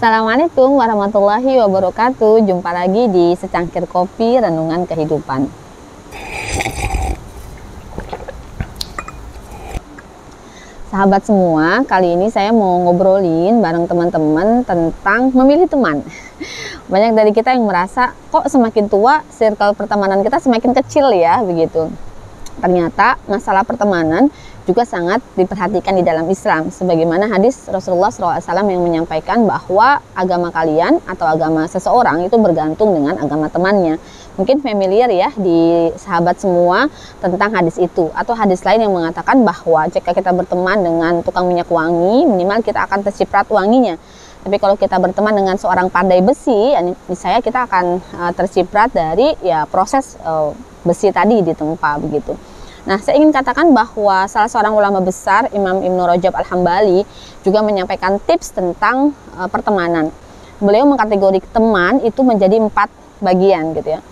Assalamualaikum warahmatullahi wabarakatuh. Jumpa lagi di Secangkir Kopi Renungan Kehidupan. Sahabat semua, kali ini saya mau ngobrolin bareng teman-teman tentang memilih teman. Banyak dari kita yang merasa kok semakin tua circle pertemanan kita semakin kecil ya, begitu. Ternyata masalah pertemanan juga sangat diperhatikan di dalam Islam, sebagaimana hadis Rasulullah SAW yang menyampaikan bahwa agama kalian atau agama seseorang itu bergantung dengan agama temannya. Mungkin familiar ya di sahabat semua tentang hadis itu, atau hadis lain yang mengatakan bahwa jika kita berteman dengan tukang minyak wangi, minimal kita akan terciprat wanginya. Tapi kalau kita berteman dengan seorang pandai besi, misalnya kita akan terciprat dari proses besi tadi ditempa begitu. Nah, saya ingin katakan bahwa salah seorang ulama besar, Imam Ibnu Rajab Al-Hambali, juga menyampaikan tips tentang pertemanan. Beliau mengkategori teman itu menjadi 4 bagian gitu ya.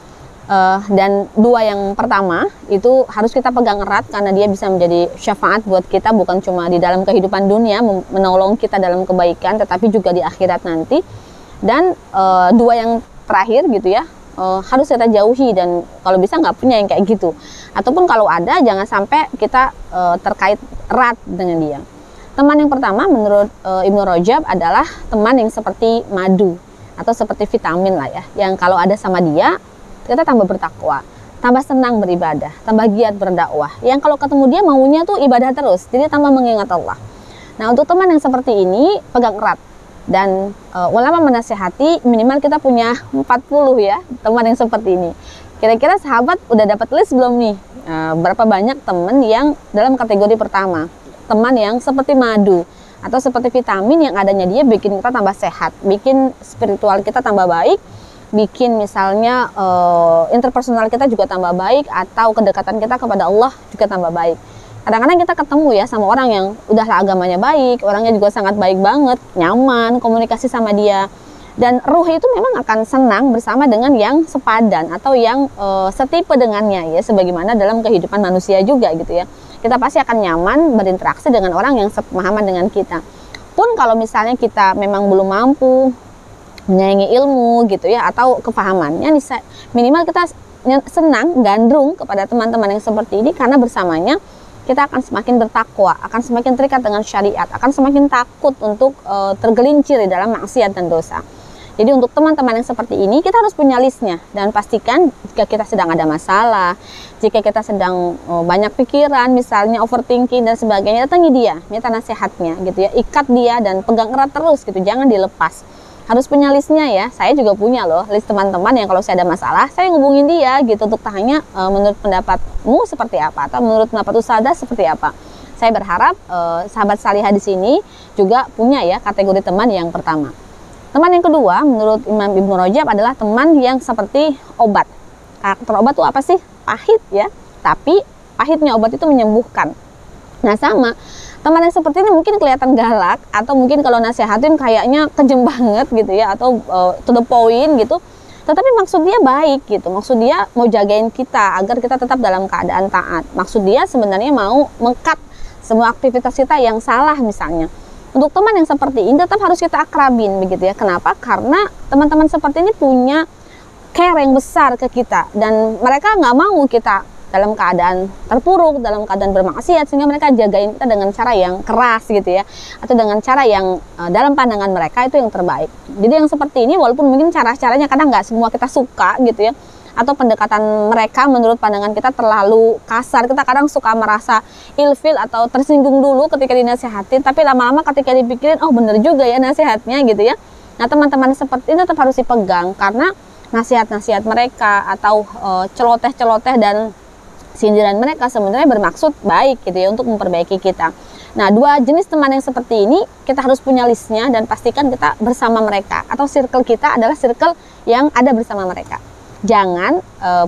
Dan 2 yang pertama itu harus kita pegang erat karena dia bisa menjadi syafaat buat kita, bukan cuma di dalam kehidupan dunia menolong kita dalam kebaikan, tetapi juga di akhirat nanti. Dan 2 yang terakhir gitu ya, harus kita jauhi, dan kalau bisa nggak punya yang kayak gitu, ataupun kalau ada jangan sampai kita terkait erat dengan dia. Teman yang pertama menurut Ibnu Rajab adalah teman yang seperti madu atau seperti vitamin lah ya, yang kalau ada sama dia kita tambah bertakwa, tambah senang beribadah, tambah giat berdakwah, yang kalau ketemu dia maunya tuh ibadah terus, jadi tambah mengingat Allah. Nah, untuk teman yang seperti ini pegang erat. Dan ulama menasihati minimal kita punya 40 ya teman yang seperti ini. Kira-kira sahabat udah dapat list belum nih? Berapa banyak teman yang dalam kategori pertama, teman yang seperti madu atau seperti vitamin yang adanya dia bikin kita tambah sehat, bikin spiritual kita tambah baik, bikin misalnya interpersonal kita juga tambah baik, atau kedekatan kita kepada Allah juga tambah baik. Kadang-kadang kita ketemu ya sama orang yang udahlah agamanya baik, orangnya juga sangat baik banget, nyaman, komunikasi sama dia. Dan ruh itu memang akan senang bersama dengan yang sepadan atau yang setipe dengannya ya, sebagaimana dalam kehidupan manusia juga gitu ya. Kita pasti akan nyaman berinteraksi dengan orang yang sepemahaman dengan kita. Pun kalau misalnya kita memang belum mampu menyayangi ilmu gitu ya, atau kepahamannya, minimal kita senang, gandrung kepada teman-teman yang seperti ini, karena bersamanya kita akan semakin bertakwa, akan semakin terikat dengan syariat, akan semakin takut untuk tergelincir di dalam maksiat dan dosa. Jadi untuk teman-teman yang seperti ini kita harus punya listnya, dan pastikan jika kita sedang ada masalah, jika kita sedang banyak pikiran, misalnya overthinking dan sebagainya, datangi dia, minta nasihatnya gitu ya, ikat dia dan pegang erat terus gitu, jangan dilepas. Harus punya listnya ya. Saya juga punya loh list teman-teman yang kalau saya ada masalah saya ngubungin dia gitu untuk tanya menurut pendapatmu seperti apa, atau menurut pendapat ustadzah seperti apa. Saya berharap sahabat salihah di sini juga punya ya kategori teman yang pertama. Teman yang kedua menurut Imam Ibnu Rajab adalah teman yang seperti obat. Karakter obat itu apa sih? Pahit ya, tapi pahitnya obat itu menyembuhkan. Nah, sama teman yang seperti ini mungkin kelihatan galak, atau mungkin kalau nasihatin kayaknya kejem banget gitu ya, atau to the point gitu, tetapi maksud dia baik gitu, maksud dia mau jagain kita agar kita tetap dalam keadaan taat, maksud dia sebenarnya mau meng-cut semua aktivitas kita yang salah misalnya. Untuk teman yang seperti ini tetap harus kita akrabin begitu ya. Kenapa? Karena teman-teman seperti ini punya care yang besar ke kita, dan mereka nggak mau kita dalam keadaan terpuruk, dalam keadaan bermaksiat, sehingga mereka jagain kita dengan cara yang keras gitu ya, atau dengan cara yang dalam pandangan mereka itu yang terbaik. Jadi yang seperti ini walaupun mungkin cara-caranya kadang nggak semua kita suka gitu ya, atau pendekatan mereka menurut pandangan kita terlalu kasar, kita kadang suka merasa ilfil atau tersinggung dulu ketika dinasihatin, tapi lama-lama ketika dipikirin, oh bener juga ya nasihatnya gitu ya. Nah, teman-teman seperti ini tetap harus dipegang, karena nasihat-nasihat mereka atau celoteh-celoteh dan sindiran mereka sebenarnya bermaksud baik gitu ya, untuk memperbaiki kita. Nah, 2 jenis teman yang seperti ini kita harus punya listnya, dan pastikan kita bersama mereka, atau circle kita adalah circle yang ada bersama mereka. Jangan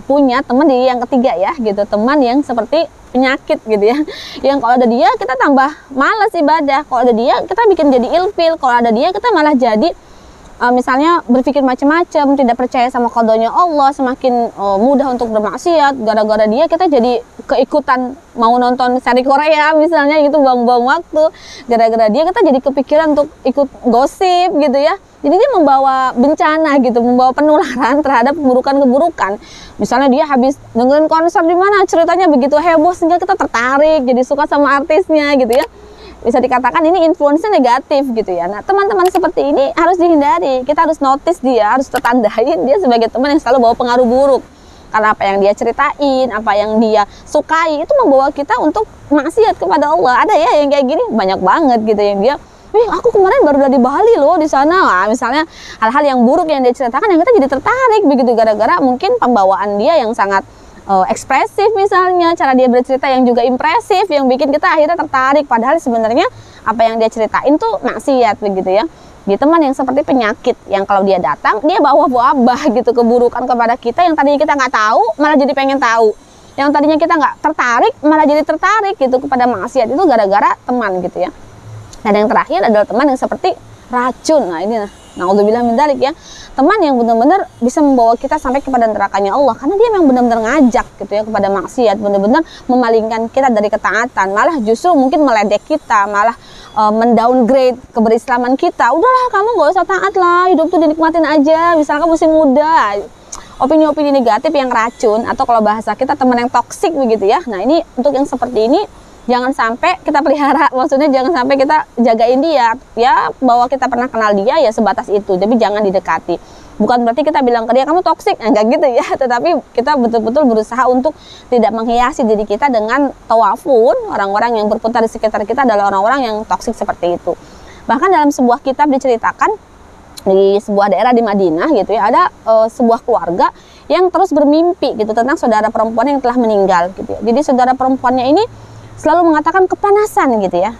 punya teman di yang ketiga ya gitu, teman yang seperti penyakit gitu ya, yang kalau ada dia kita tambah malas ibadah, kalau ada dia kita bikin jadi ilfil, kalau ada dia kita malah jadi misalnya berpikir macam-macam, tidak percaya sama qadanya Allah, semakin mudah untuk bermaksiat. Gara-gara dia kita jadi keikutan mau nonton seri Korea misalnya gitu, buang-buang waktu. Gara-gara dia kita jadi kepikiran untuk ikut gosip gitu ya. Jadi dia membawa bencana gitu, membawa penularan terhadap keburukan-keburukan. Misalnya dia habis dengerin konser di mana ceritanya begitu heboh sehingga kita tertarik, jadi suka sama artisnya gitu ya. Bisa dikatakan ini influence negatif gitu ya. Nah, teman-teman seperti ini harus dihindari. Kita harus notice dia, harus tertandain dia sebagai teman yang selalu bawa pengaruh buruk. Karena apa yang dia ceritain, apa yang dia sukai itu membawa kita untuk maksiat kepada Allah. Ada ya yang kayak gini, banyak banget gitu yang dia, aku kemarin baru dari Bali loh di sana. Wah, misalnya hal-hal yang buruk yang dia ceritakan yang kita jadi tertarik begitu gara-gara mungkin pembawaan dia yang sangat ekspresif, misalnya cara dia bercerita yang juga impresif yang bikin kita akhirnya tertarik, padahal sebenarnya apa yang dia ceritain tuh maksiat begitu ya. Di teman yang seperti penyakit yang kalau dia datang dia bawa wabah gitu, keburukan kepada kita yang tadinya kita nggak tahu malah jadi pengen tahu, yang tadinya kita nggak tertarik malah jadi tertarik gitu kepada maksiat, itu gara-gara teman gitu ya. Dan yang terakhir adalah teman yang seperti racun. Nah ini naudzubillah min dzalik ya, teman yang benar-benar bisa membawa kita sampai kepada nerakanya Allah, karena dia memang benar-benar ngajak gitu ya kepada maksiat, benar-benar memalingkan kita dari ketaatan, malah justru mungkin meledek kita, malah mendowngrade keberislaman kita. Udahlah kamu gak usah taat lah, hidup tuh dinikmatin aja, misalkan masih muda. Opini-opini negatif yang racun, atau kalau bahasa kita teman yang toksik begitu ya. Nah ini untuk yang seperti ini jangan sampai kita pelihara, maksudnya jangan sampai kita jagain dia ya, bahwa kita pernah kenal dia ya sebatas itu, tapi jangan didekati. Bukan berarti kita bilang ke dia kamu toksik, enggak gitu ya, tetapi kita betul-betul berusaha untuk tidak menghiasi diri kita dengan tawafun orang-orang yang berputar di sekitar kita adalah orang-orang yang toksik seperti itu. Bahkan dalam sebuah kitab diceritakan di sebuah daerah di Madinah gitu ya, ada sebuah keluarga yang terus bermimpi gitu tentang saudara perempuan yang telah meninggal gitu ya. Jadi saudara perempuannya ini selalu mengatakan kepanasan gitu ya.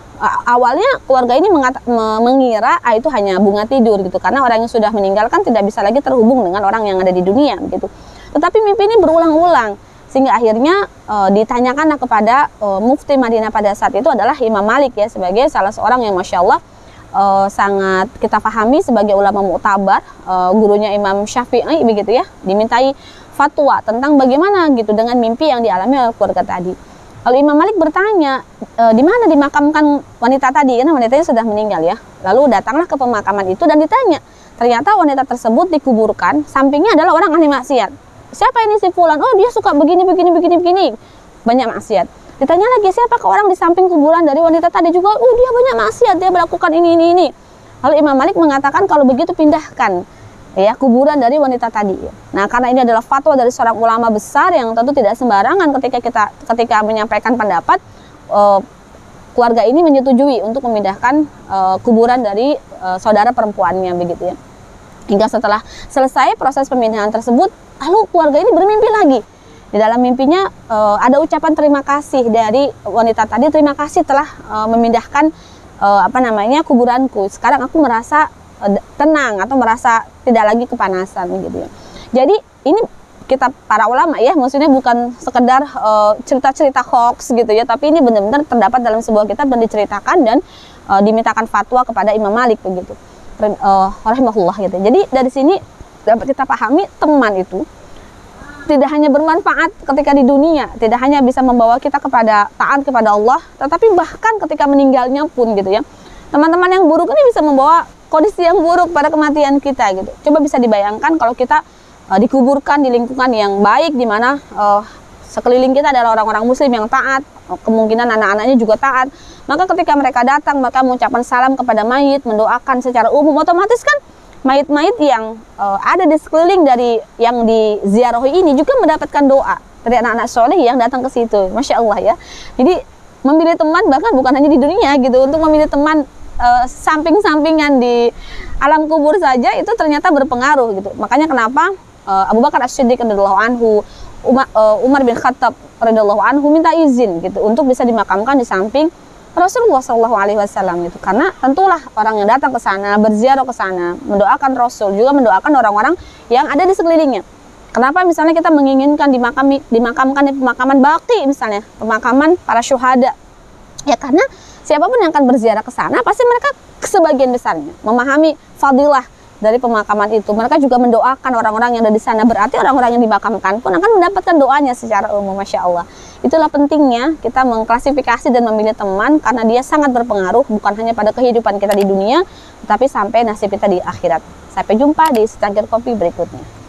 Awalnya keluarga ini mengira itu hanya bunga tidur gitu, karena orang yang sudah meninggal kan tidak bisa lagi terhubung dengan orang yang ada di dunia gitu. Tetapi mimpi ini berulang-ulang sehingga akhirnya ditanyakan kepada mufti Madinah pada saat itu adalah Imam Malik ya, sebagai salah seorang yang masya Allah sangat kita pahami sebagai ulama mu'tabar, gurunya Imam Syafi'i begitu ya, dimintai fatwa tentang bagaimana gitu dengan mimpi yang dialami oleh keluarga tadi. Lalu Imam Malik bertanya, di mana dimakamkan wanita tadi? Karena wanitanya sudah meninggal ya. Lalu datanglah ke pemakaman itu dan ditanya. Ternyata wanita tersebut dikuburkan, sampingnya adalah orang ahli maksiat. Siapa ini si fulan? Oh dia suka begini. Banyak maksiat. Ditanya lagi, siapakah orang di samping kuburan dari wanita tadi juga? Oh dia banyak maksiat, dia melakukan ini. Lalu Imam Malik mengatakan kalau begitu pindahkan ya kuburan dari wanita tadi. Nah, karena ini adalah fatwa dari seorang ulama besar yang tentu tidak sembarangan ketika menyampaikan pendapat, keluarga ini menyetujui untuk memindahkan kuburan dari saudara perempuannya begitu ya. Hingga setelah selesai proses pemindahan tersebut, lalu keluarga ini bermimpi lagi. Di dalam mimpinya ada ucapan terima kasih dari wanita tadi, terima kasih telah memindahkan kuburanku. Sekarang aku merasa tenang atau merasa tidak lagi kepanasan gitu ya. Jadi ini kita para ulama ya, maksudnya bukan sekedar cerita-cerita hoax gitu ya, tapi ini benar-benar terdapat dalam sebuah kitab dan diceritakan dan dimintakan fatwa kepada Imam Malik begitu, rahimahullah gitu. Jadi dari sini dapat kita pahami teman itu tidak hanya bermanfaat ketika di dunia, tidak hanya bisa membawa kita kepada taat kepada Allah, tetapi bahkan ketika meninggalnya pun gitu ya. Teman-teman yang buruk ini bisa membawa kondisi yang buruk pada kematian kita gitu. Coba bisa dibayangkan kalau kita dikuburkan di lingkungan yang baik, di mana sekeliling kita adalah orang-orang muslim yang taat, kemungkinan anak-anaknya juga taat. Maka ketika mereka datang, maka mengucapkan salam kepada mayit, mendoakan secara umum, otomatis kan mayit-mayit yang ada di sekeliling dari yang diziarahi ini juga mendapatkan doa dari anak-anak soleh yang datang ke situ. Masya Allah ya. Jadi memilih teman bahkan bukan hanya di dunia gitu, untuk memilih teman samping-sampingan di alam kubur saja itu ternyata berpengaruh gitu. Makanya kenapa Abu Bakar As-Siddiq radhiyallahu anhu, Umar bin Khattab radhiyallahu anhu minta izin gitu untuk bisa dimakamkan di samping Rasulullah SAW gitu. Karena tentulah orang yang datang ke sana, berziarah ke sana, mendoakan Rasul, juga mendoakan orang-orang yang ada di sekelilingnya. Kenapa misalnya kita menginginkan dimakamkan di pemakaman baqi misalnya, pemakaman para syuhada? Ya karena siapapun yang akan berziarah ke sana pasti mereka sebagian besarnya memahami fadilah dari pemakaman itu, mereka juga mendoakan orang-orang yang ada di sana. Berarti orang-orang yang dimakamkan pun akan mendapatkan doanya secara umum. Masya Allah. Itulah pentingnya kita mengklasifikasi dan memilih teman, karena dia sangat berpengaruh bukan hanya pada kehidupan kita di dunia, tetapi sampai nasib kita di akhirat. Sampai jumpa di secangkir kopi berikutnya.